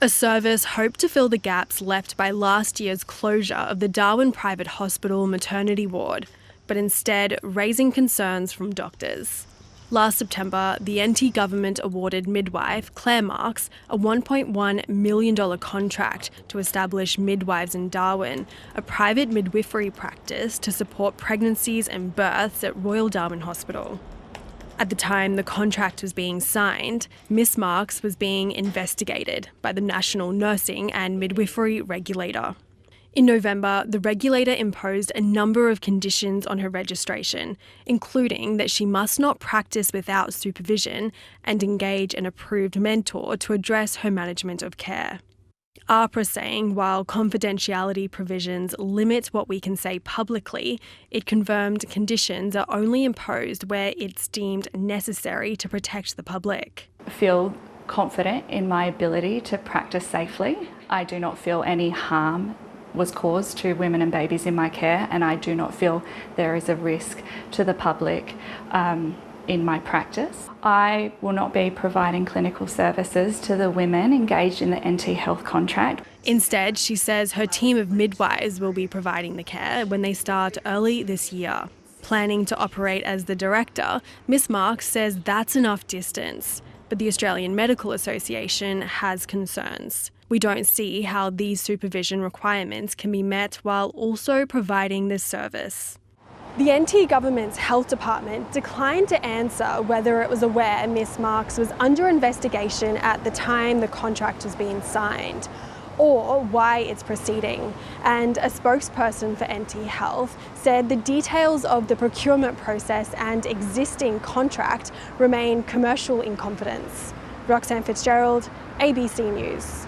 A service hoped to fill the gaps left by last year's closure of the Darwin private hospital maternity ward, but instead raising concerns from doctors. Last September, the NT government awarded Midwife, Claire Marks, a $1.1 million contract to establish Midwives in Darwin, a private midwifery practice to support pregnancies and births at Royal Darwin Hospital. At the time the contract was being signed, Miss Marks was being investigated by the National Nursing and Midwifery Regulator. In November, the regulator imposed a number of conditions on her registration, including that she must not practice without supervision and engage an approved mentor to address her management of care. AHPRA saying while confidentiality provisions limit what we can say publicly, it confirmed conditions are only imposed where it's deemed necessary to protect the public. I feel confident in my ability to practice safely. I do not feel any harm was caused to women and babies in my care, and I do not feel there is a risk to the public in my practice. I will not be providing clinical services to the women engaged in the NT Health contract. Instead, she says her team of midwives will be providing the care when they start early this year. Planning to operate as the director, Miss Marks says that's enough distance, but the Australian Medical Association has concerns. We don't see how these supervision requirements can be met while also providing this service. The NT government's health department declined to answer whether it was aware Miss Marks was under investigation at the time the contract was being signed, or why it's proceeding. And a spokesperson for NT Health said the details of the procurement process and existing contract remain commercial in confidence. Roxanne Fitzgerald, ABC News.